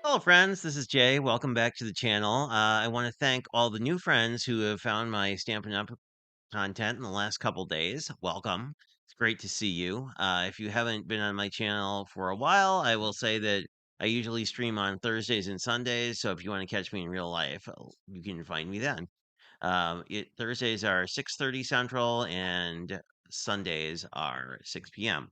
Hello, friends. This is Jay. Welcome back to the channel. I want to thank all the new friends who have found my Stampin' Up! Content in the last couple days. Welcome. It's great to see you. If you haven't been on my channel for a while, I will say that I usually stream on Thursdays and Sundays. So if you want to catch me in real life, you can find me then. Thursdays are 6:30 Central and Sundays are 6 p.m.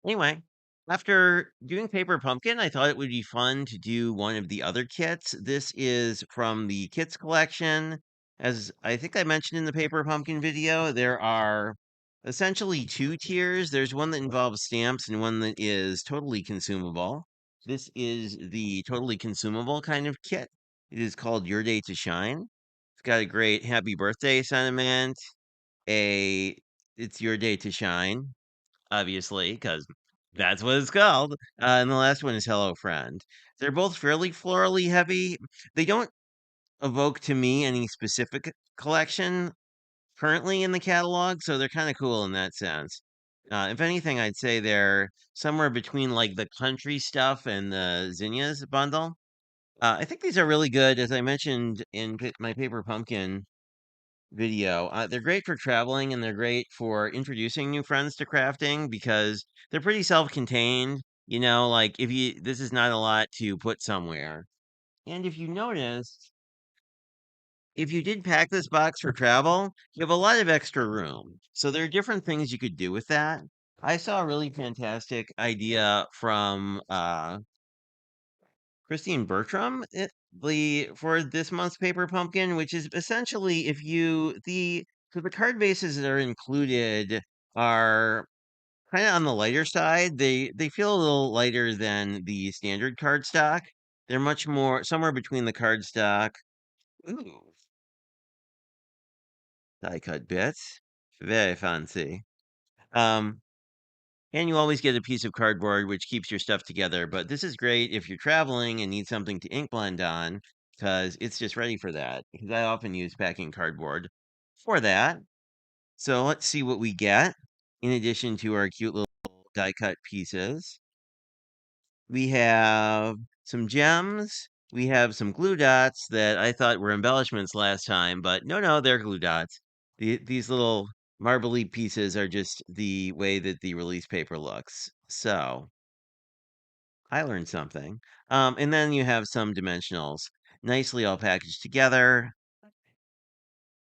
Anyway, after doing Paper Pumpkin, I thought it would be fun to do one of the other kits. This is from the kits collection. As I think I mentioned in the Paper Pumpkin video, there are essentially two tiers. There's one that involves stamps and one that is totally consumable. This is the totally consumable kind of kit. It is called Your Day to Shine. It's got a great happy birthday sentiment. A It's your day to shine, obviously, because that's what it's called. And the last one is Hello Friend. They're both fairly florally heavy. They don't evoke to me any specific collection currently in the catalog, so they're kind of cool in that sense. If anything, I'd say they're somewhere between like the country stuff and the zinnias bundle. I think these are really good, as I mentioned in my Paper Pumpkin video. They're great for traveling and they're great for introducing new friends to crafting because they're pretty self-contained. Like this is not a lot to put somewhere. And if you notice, if you did pack this box for travel, you have a lot of extra room. So there are different things you could do with that. I saw a really fantastic idea from Christine Bertram, for this month's Paper Pumpkin, which is essentially if you the so the card bases that are included are kind of on the lighter side. They feel a little lighter than the standard card stock. They're much more somewhere between the card stock. Ooh, die cut bits. Very fancy. Um, And you always get a piece of cardboard which keeps your stuff together. But this is great if you're traveling and need something to ink blend on, because it's just ready for that. Because I often use packing cardboard for that. So let's see what we get. In addition to our cute little die cut pieces, we have some gems. We have some glue dots that I thought were embellishments last time, but no, they're glue dots. These little marbly pieces are just the way that the release paper looks. So I learned something. And then you have some dimensionals, nicely all packaged together.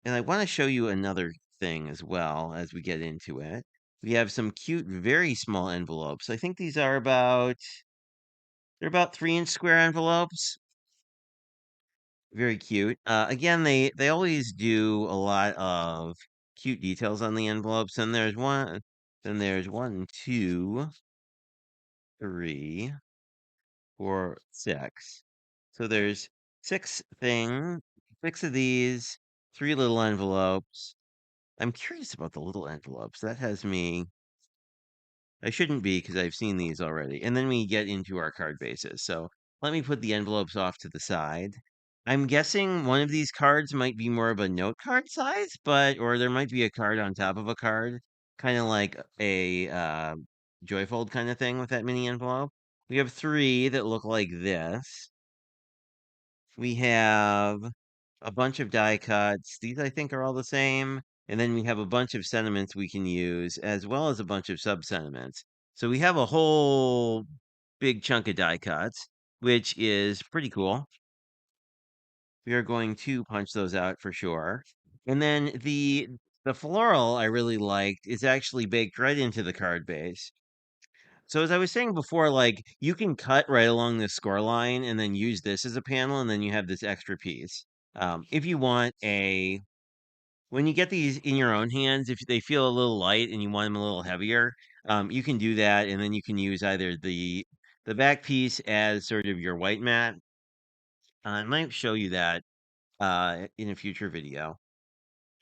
And I want to show you another thing as well as we get into it. We have some cute, very small envelopes. I think these are they're about 3-inch square envelopes. Very cute. Again, they always do a lot of cute details on the envelopes. Then there's one, two, three, four, six. So there's six things, six of these, three little envelopes. I'm curious about the little envelopes. That has me. I shouldn't be because I've seen these already. And then we get into our card bases. So let me put the envelopes off to the side. I'm guessing one of these cards might be more of a note card size, or there might be a card on top of a card, kind of like a joyfold kind of thing with that mini envelope. We have three that look like this. We have a bunch of die cuts. These I think are all the same. And then we have a bunch of sentiments we can use, as well as a bunch of sub sentiments. So we have a whole big chunk of die cuts, which is pretty cool. We are going to punch those out for sure. And then the floral I really liked is actually baked right into the card base. So as I was saying before, like you can cut right along the score line and then use this as a panel, and then you have this extra piece. If you want when you get these in your own hands, if they feel a little light and you want them a little heavier, you can do that, and then you can use either the back piece as sort of your white mat. I might show you that in a future video.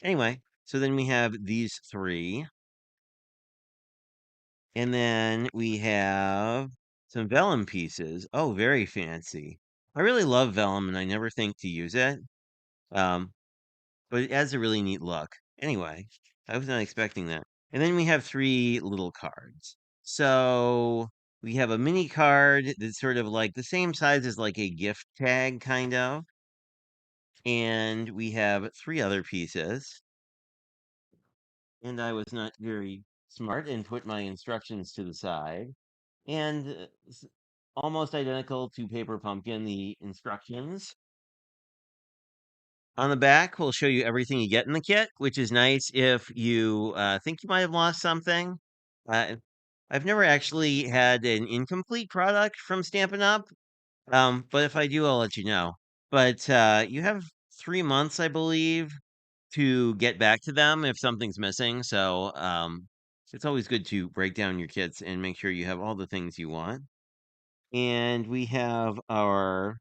Anyway, so then we have these three. And then we have some vellum pieces. Oh, very fancy. I really love vellum and I never think to use it. Um, but it has a really neat look. Anyway, I was not expecting that. And then we have three little cards. So We have a mini card that's sort of like the same size as like a gift tag, kind of. And we have three other pieces. And I was not very smart and put my instructions to the side. And almost identical to Paper Pumpkin, the instructions. On the back, we'll show you everything you get in the kit, which is nice if you think you might have lost something. Uh, I've never actually had an incomplete product from Stampin' Up, but if I do, I'll let you know. But you have 3 months, I believe, to get back to them if something's missing. So it's always good to break down your kits and make sure you have all the things you want. And we have our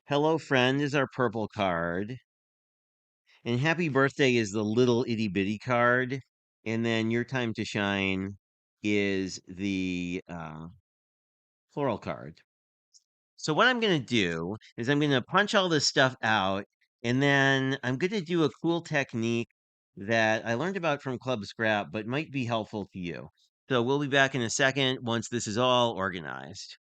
Hello Friend is our purple card. And Happy Birthday is the little itty bitty card. And then Your Time to Shine is the floral card. So what I'm going to do is I'm going to punch all this stuff out, and then I'm going to do a cool technique that I learned about from Club Scrap, but might be helpful to you. So we'll be back in a second once this is all organized.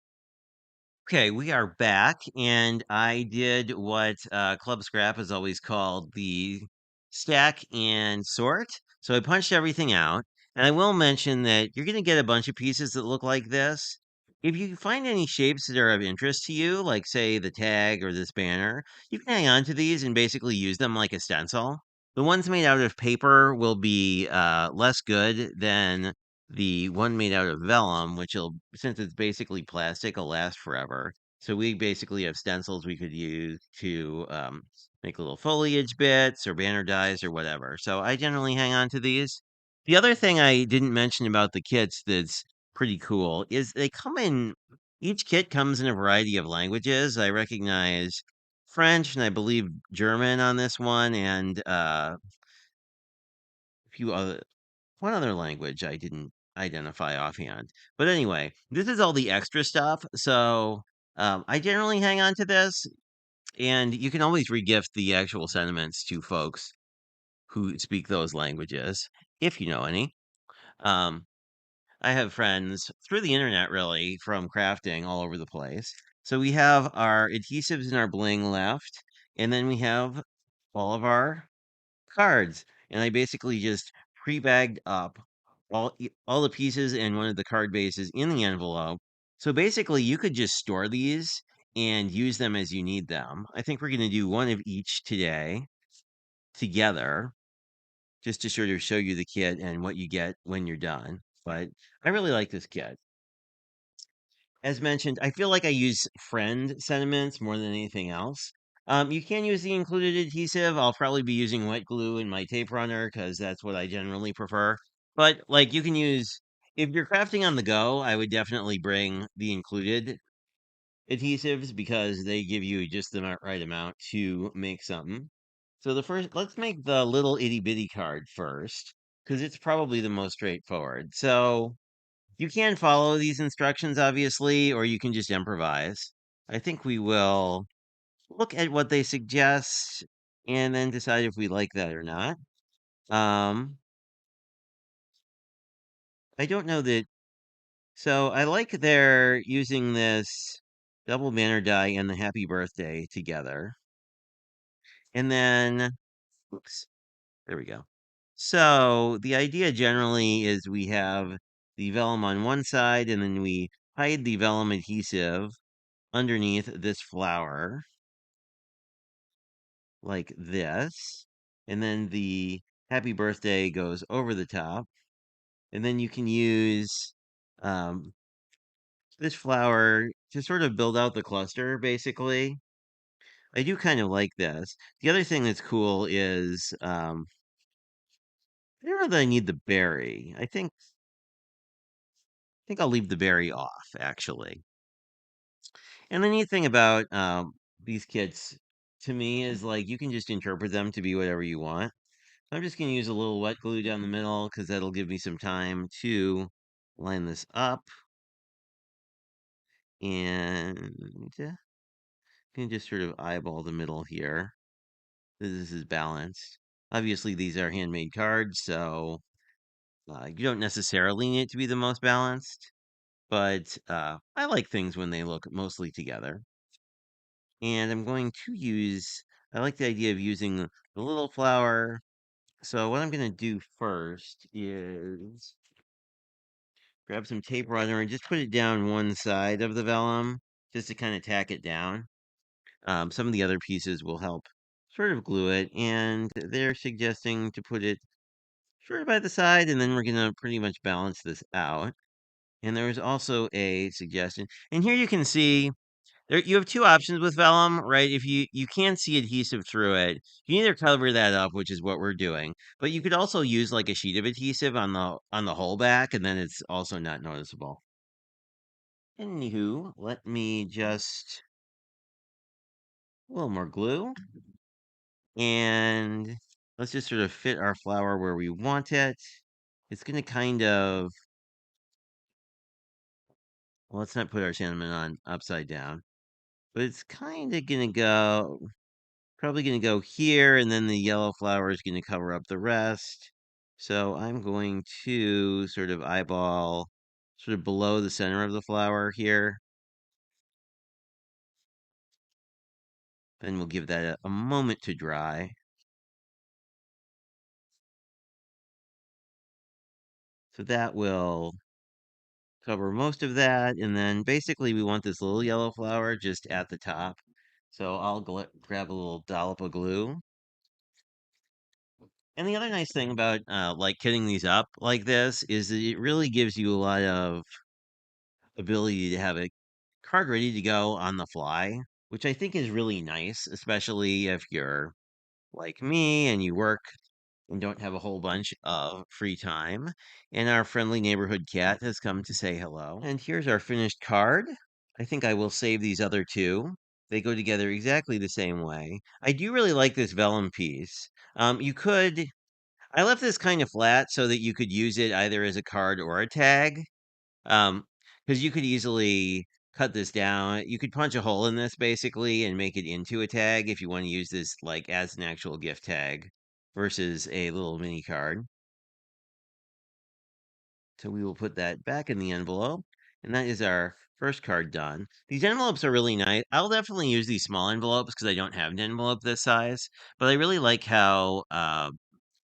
Okay, we are back, and I did what Club Scrap is always called the stack and sort. So I punched everything out, and I will mention that you're going to get a bunch of pieces that look like this. If you find any shapes that are of interest to you, like say the tag or this banner, you can hang on to these and basically use them like a stencil. The ones made out of paper will be less good than the one made out of vellum, which will, since it's basically plastic, will last forever. So we basically have stencils we could use to make little foliage bits or banner dies or whatever. So I generally hang on to these. The other thing I didn't mention about the kits that's pretty cool is they come in, each kit comes in a variety of languages. I recognize French and I believe German on this one, and a few other one other language I didn't identify offhand. But anyway, this is all the extra stuff. So I generally hang on to this, and you can always regift the actual sentiments to folks who speak those languages, if you know any. Um, I have friends through the internet, really, from crafting all over the place. So we have our adhesives and our bling left, and then we have all of our cards, and I basically just pre-bagged up all the pieces and one of the card bases in the envelope. So basically, you could just store these and use them as you need them. I think we're going to do one of each today together, just to sort of show you the kit and what you get when you're done. But I really like this kit. As mentioned, I feel like I use friend sentiments more than anything else. You can use the included adhesive. I'll probably be using wet glue in my tape runner because that's what I generally prefer. But like you can use, if you're crafting on the go, I would definitely bring the included adhesives because they give you just the right amount to make something. So the first, let's make the little itty bitty card first because it's probably the most straightforward. So you can follow these instructions, obviously, or you can just improvise. I think we will look at what they suggest and then decide if we like that or not. Um, I don't know that. So I like they're using this double banner die and the happy birthday together. And then, oops, there we go. So the idea generally is we have the vellum on one side and then we hide the vellum adhesive underneath this flower like this. And then the happy birthday goes over the top. And then you can use um, this flower to sort of build out the cluster, basically. I do kind of like this. The other thing that's cool is I don't know that I need the berry. I think I'll leave the berry off, actually. And the neat thing about these kits to me is like you can just interpret them to be whatever you want. I'm just going to use a little wet glue down the middle because that'll give me some time to line this up. And you can just sort of eyeball the middle here. This is balanced. Obviously, these are handmade cards, so You don't necessarily need it to be the most balanced, but I like things when they look mostly together. And I'm going to I like the idea of using the little flower. So what I'm going to do first is grab some tape runner and just put it down one side of the vellum just to kind of tack it down. Some of the other pieces will help sort of glue it, and they're suggesting to put it sort of by the side, and then we're going to pretty much balance this out. And there was also a suggestion, and here you can see there you have two options with vellum, right? If you can't see adhesive through it, you either cover that up, which is what we're doing, but you could also use like a sheet of adhesive on the whole back, and then it's also not noticeable. Anywho, let me just a little more glue, and let's just sort of fit our flower where we want it. It's gonna kind of well, let's not put our cinnamon on upside down, but it's kind of gonna go probably gonna go here, and then the yellow flower is gonna cover up the rest. So I'm going to sort of eyeball sort of below the center of the flower here. Then we'll give that a moment to dry. So that will cover most of that. And then basically we want this little yellow flower just at the top. So I'll grab a little dollop of glue. And the other nice thing about like kitting these up like this is that it really gives you a lot of ability to have a card ready to go on the fly, which I think is really nice, especially if you're like me and you work and don't have a whole bunch of free time. And our friendly neighborhood cat has come to say hello. And here's our finished card. I think I will save these other two. They go together exactly the same way. I do really like this vellum piece. I left this kind of flat so that you could use it either as a card or a tag. Um, because you could easily cut this down. You could punch a hole in this basically and make it into a tag if you want to use this like as an actual gift tag versus a little mini card. So we will put that back in the envelope. And that is our first card done. These envelopes are really nice. I'll definitely use these small envelopes because I don't have an envelope this size. But I really like how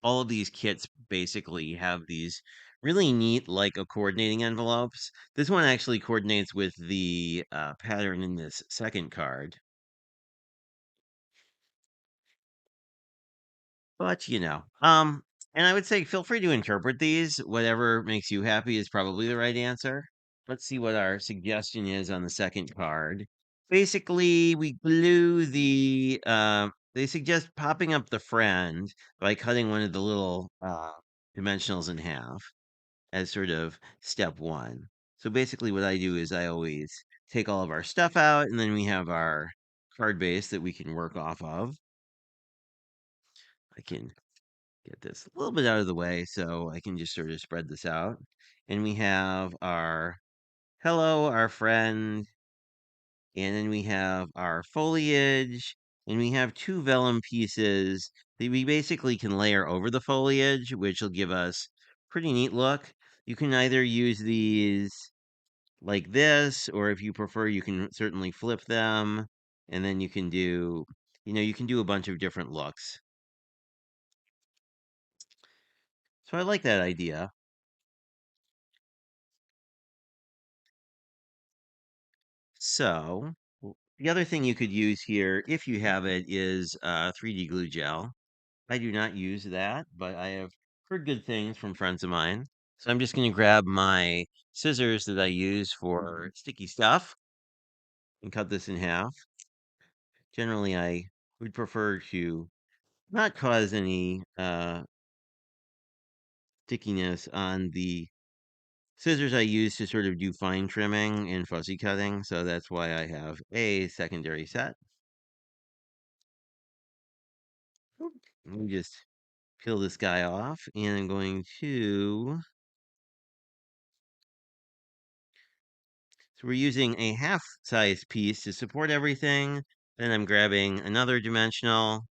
all of these kits basically have these really neat, like a coordinating envelopes. This one actually coordinates with the pattern in this second card. But and I would say feel free to interpret these. Whatever makes you happy is probably the right answer. Let's see what our suggestion is on the second card. Basically, we glue they suggest popping up the friend by cutting one of the little dimensionals in half as sort of step one. So basically, what I do is I always take all of our stuff out, and then we have our card base that we can work off of. I can get this a little bit out of the way so I can just sort of spread this out. And we have our hello, our friend, and then we have our foliage, and we have two vellum pieces that we basically can layer over the foliage, which will give us pretty neat look. You can either use these like this, or if you prefer, you can certainly flip them, and then you can do a bunch of different looks. So I like that idea. So, the other thing you could use here, if you have it, is 3D glue gel. I do not use that, but I have heard good things from friends of mine. So I'm just going to grab my scissors that I use for sticky stuff and cut this in half. Generally, I would prefer to not cause any stickiness on the scissors I use to sort of do fine trimming and fuzzy cutting. So that's why I have a secondary set. Oop. Let me just peel this guy off, and I'm going to so we're using a half size piece to support everything. Then I'm grabbing another dimensional,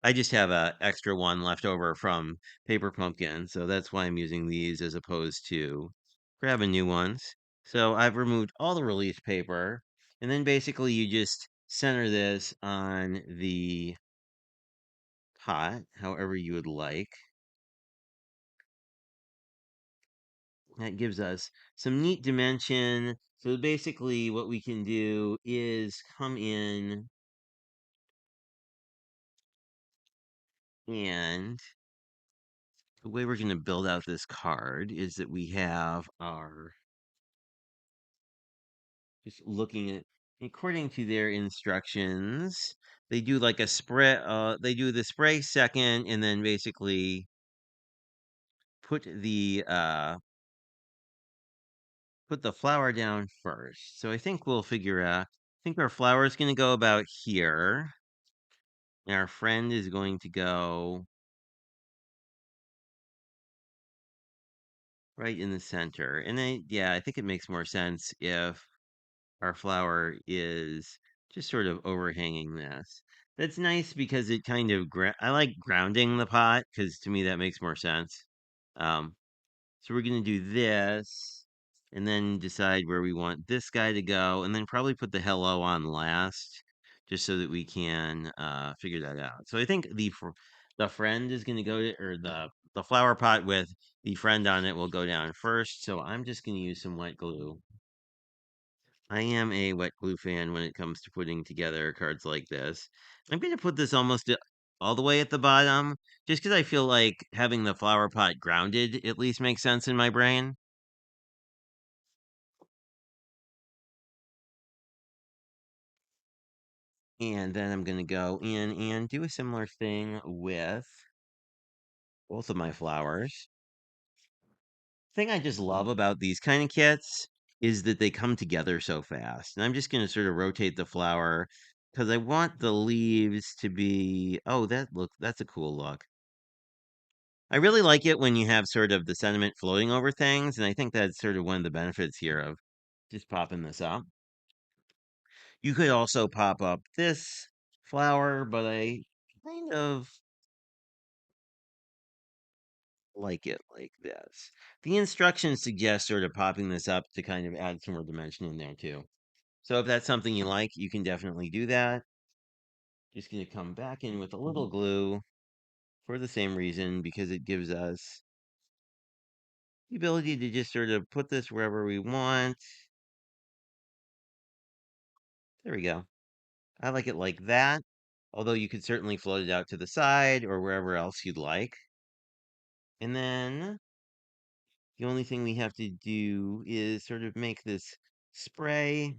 I just have a extra one left over from Paper Pumpkin, so that's why I'm using these as opposed to grabbing new ones. So I've removed all the release paper, and then basically you just center this on the pot, however you would like. That gives us some neat dimension. So basically what we can do is come in and the way we're going to build out this card is that we have our, just looking at, according to their instructions, they do like a spray, they do the spray second and then basically put the flower down first. So I think we'll figure out, I think our flower is going to go about here. And our friend is going to go right in the center. And yeah, I think it makes more sense if our flower is just sort of overhanging this. That's nice because it kind of, I like grounding the pot because to me that makes more sense. Um, so we're going to do this and then decide where we want this guy to go and then probably put the hello on last just so that we can figure that out. So I think the friend is going to go to, or the flower pot with the friend on it will go down first. So I'm just going to use some wet glue. I am a wet glue fan when it comes to putting together cards like this. I'm going to put this almost all the way at the bottom, just because I feel like having the flower pot grounded at least makes sense in my brain. And then I'm going to go in and do a similar thing with both of my flowers. Thing I just love about these kind of kits is that they come together so fast. And I'm just going to sort of rotate the flower because I want the leaves to be, oh, that's a cool look. I really like it when you have sort of the sediment floating over things, and I think that's sort of one of the benefits here of just popping this up. You could also pop up this flower, but I kind of like it like this. The instructions suggest sort of popping this up to kind of add some more dimension in there too. So if that's something you like, you can definitely do that. Just going to come back in with a little glue for the same reason, because it gives us the ability to just sort of put this wherever we want. There we go. I like it like that, although you could certainly float it out to the side or wherever else you'd like. And then the only thing we have to do is sort of make this spray.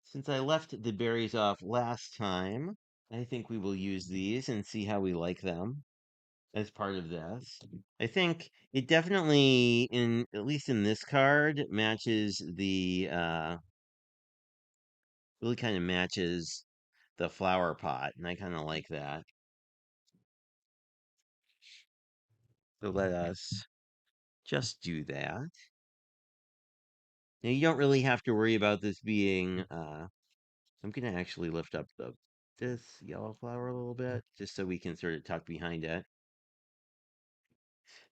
Since I left the berries off last time, I think we will use these and see how we like them as part of this. I think it definitely, in at least in this card, matches the really kind of matches the flower pot, and I kind of like that. So let us just do that. Now you don't really have to worry about this being I'm gonna actually lift up this yellow flower a little bit just so we can sort of tuck behind it.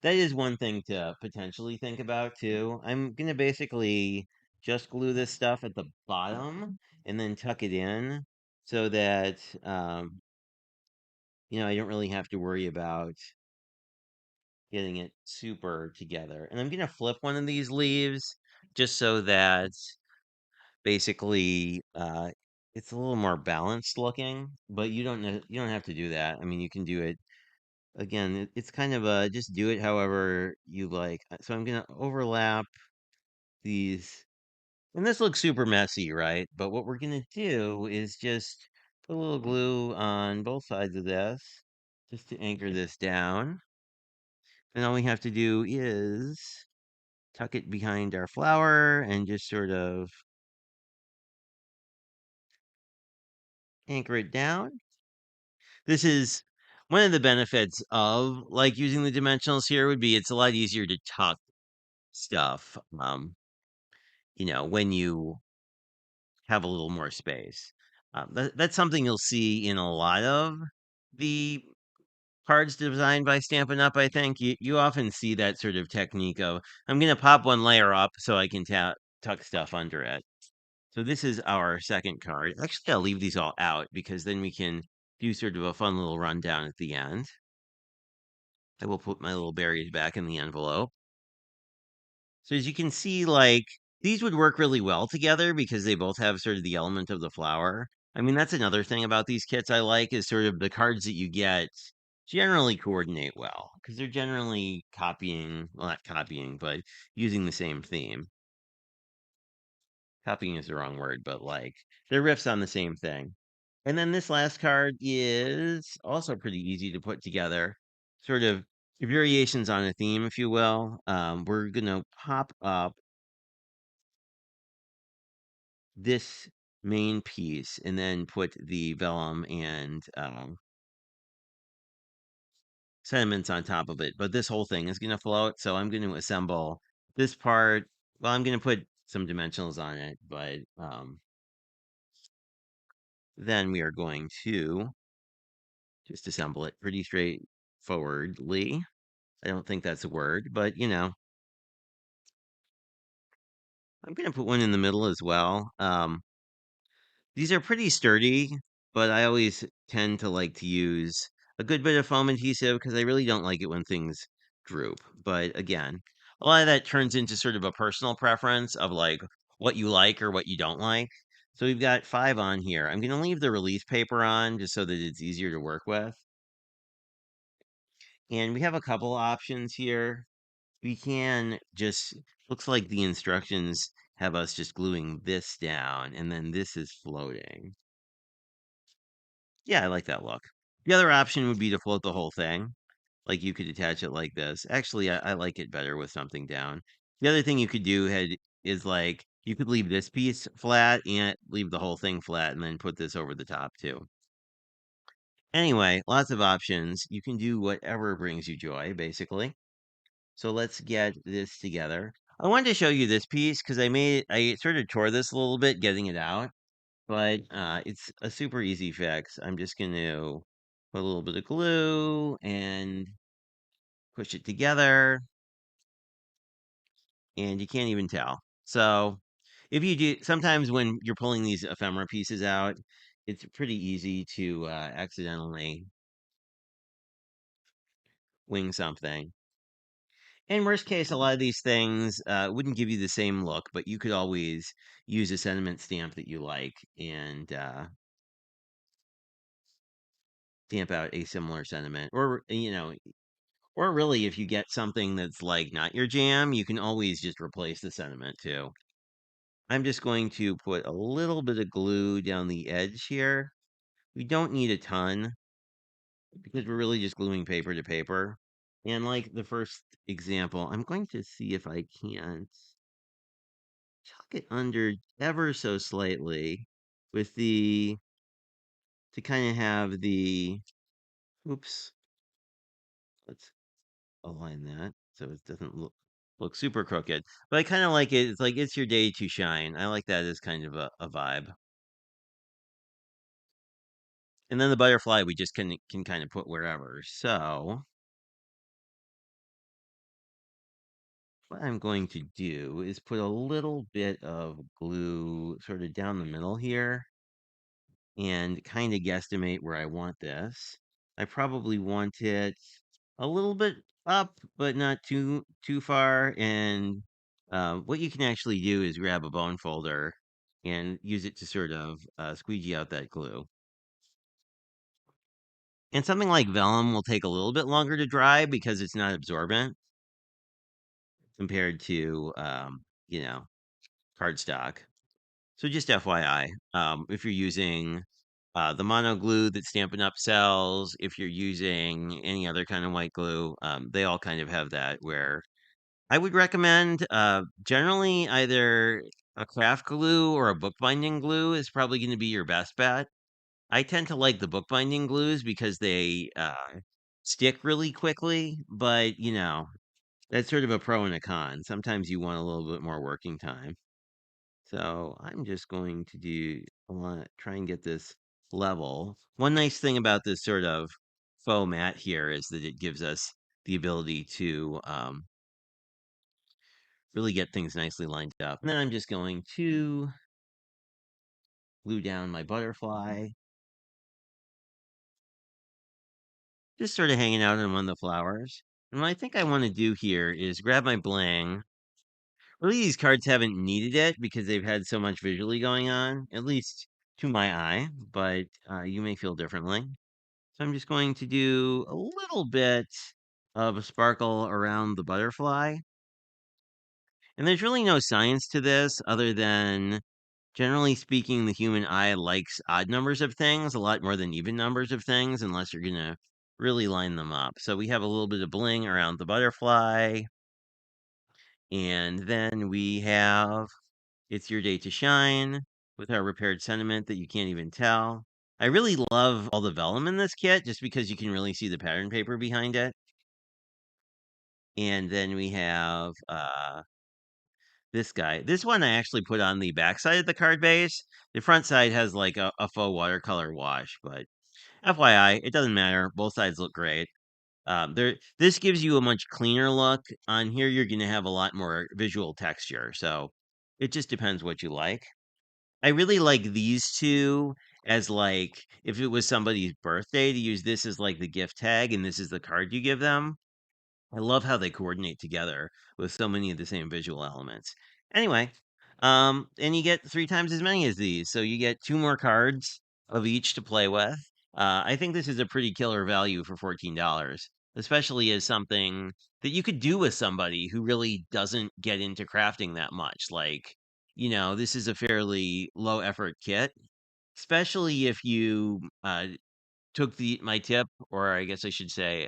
That is one thing to potentially think about too. I'm gonna basically just glue this stuff at the bottom and then tuck it in so that I don't really have to worry about getting it super together. And I'm gonna flip one of these leaves just so that basically it's a little more balanced looking, but you don't have to do that. I mean, you can do it again. It's kind of a just do it however you like. So I'm gonna overlap these, and this looks super messy, right? But what we're gonna do is just put a little glue on both sides of this just to anchor this down. And all we have to do is tuck it behind our flower and just sort of anchor it down. This is one of the benefits of like using the dimensionals here would be it's a lot easier to tuck stuff, when you have a little more space. That's something you'll see in a lot of the cards designed by Stampin' Up, I think. You often see that sort of technique of, I'm gonna pop one layer up so I can tuck stuff under it. So this is our second card. Actually, I'll leave these all out because then we can do sort of a fun little rundown at the end. I will put my little berries back in the envelope. So as you can see, like, these would work really well together because they both have sort of the element of the flower. I mean, that's another thing about these kits I like is sort of the cards that you get generally coordinate well because they're generally copying, well, not copying, but using the same theme. Copying is the wrong word, but like they're riffs on the same thing. And then this last card is also pretty easy to put together, sort of variations on a theme, if you will. We're gonna pop up this main piece and then put the vellum and sediments on top of it. But this whole thing is gonna float, so I'm gonna assemble this part. Well, I'm gonna put some dimensionals on it, but then we are going to just assemble it pretty straightforwardly. I don't think that's a word, but I'm gonna put one in the middle as well. These are pretty sturdy, but I always tend to like to use a good bit of foam adhesive because I really don't like it when things droop. But again, a lot of that turns into sort of a personal preference of like what you like or what you don't like. So we've got 5 on here. I'm gonna leave the relief paper on just so that it's easier to work with. And we have a couple options here. We can just, looks like the instructions have us just gluing this down and then this is floating. Yeah, I like that look. The other option would be to float the whole thing. Like you could attach it like this. Actually, I like it better with something down. The other thing you could do is like you could leave this piece flat and leave the whole thing flat and then put this over the top too. Anyway, lots of options. You can do whatever brings you joy, basically. So let's get this together. I wanted to show you this piece because I sort of tore this a little bit getting it out, but it's a super easy fix. I'm just going to put a little bit of glue and push it together, and you can't even tell. So if you do, sometimes when you're pulling these ephemera pieces out, it's pretty easy to accidentally wing something. In worst case, a lot of these things wouldn't give you the same look, but you could always use a sentiment stamp that you like and stamp out a similar sentiment. Or really, if you get something that's like not your jam, you can always just replace the sentiment too. I'm just going to put a little bit of glue down the edge here. We don't need a ton because we're really just gluing paper to paper. And like the first example, I'm going to see if I can't tuck it under ever so slightly with the to kind of have the oops, let's align that so it doesn't look super crooked. But I kind of like it. It's like it's your day to shine. I like that as kind of a vibe. And then the butterfly we just can kind of put wherever. So what I'm going to do is put a little bit of glue sort of down the middle here and kind of guesstimate where I want this. I probably want it a little bit up, but not too far. And what you can actually do is grab a bone folder and use it to sort of squeegee out that glue. And something like vellum will take a little bit longer to dry because it's not absorbent compared to cardstock. So just FYI, if you're using the mono glue that Stampin' Up! Sells, if you're using any other kind of white glue, they all kind of have that where I would recommend generally either a craft glue or a bookbinding glue is probably going to be your best bet. I tend to like the bookbinding glues because they stick really quickly, but that's sort of a pro and a con. Sometimes you want a little bit more working time. So I'm just going to do I want to try and get this level. One nice thing about this sort of faux mat here is that it gives us the ability to really get things nicely lined up. And then I'm just going to glue down my butterfly, just sort of hanging out on one of the flowers. And what I think I want to do here is grab my bling. Really, these cards haven't needed it because they've had so much visually going on, at least to my eye, but you may feel differently. So I'm just going to do a little bit of a sparkle around the butterfly. And there's really no science to this other than, generally speaking, the human eye likes odd numbers of things a lot more than even numbers of things, unless you're going to really line them up. So we have a little bit of bling around the butterfly. And then we have It's Your Day to Shine with our repaired sentiment that you can't even tell. I really love all the vellum in this kit just because you can really see the pattern paper behind it. And then we have this guy. This one I actually put on the back side of the card base. The front side has like a faux watercolor wash, but FYI, it doesn't matter. Both sides look great. This gives you a much cleaner look. On here, you're going to have a lot more visual texture. So it just depends what you like. I really like these two as like if it was somebody's birthday to use this as like the gift tag and this is the card you give them. I love how they coordinate together with so many of the same visual elements. Anyway, and you get three times as many as these, so you get two more cards of each to play with. I think this is a pretty killer value for $14, especially as something that you could do with somebody who really doesn't get into crafting that much. Like, this is a fairly low effort kit, especially if you took the my tip, or I guess I should say,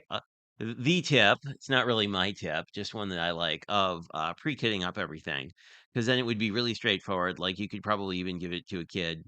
the tip. It's not really my tip, just one that I like of pre-kitting up everything, because then it would be really straightforward. Like you could probably even give it to a kid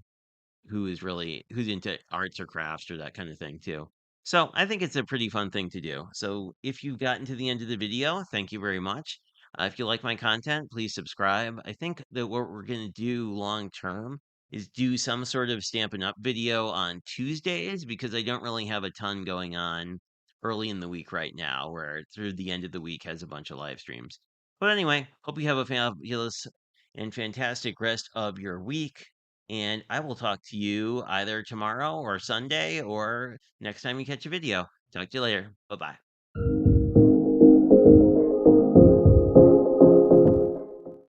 who's into arts or crafts or that kind of thing too. So I think it's a pretty fun thing to do. So if you've gotten to the end of the video, thank you very much. If you like my content, please subscribe. I think that what we're going to do long term is do some sort of Stampin' Up video on Tuesdays because I don't really have a ton going on early in the week right now, where through the end of the week has a bunch of live streams. But anyway, hope you have a fabulous and fantastic rest of your week. And I will talk to you either tomorrow or Sunday or next time you catch a video. Talk to you later. Bye bye.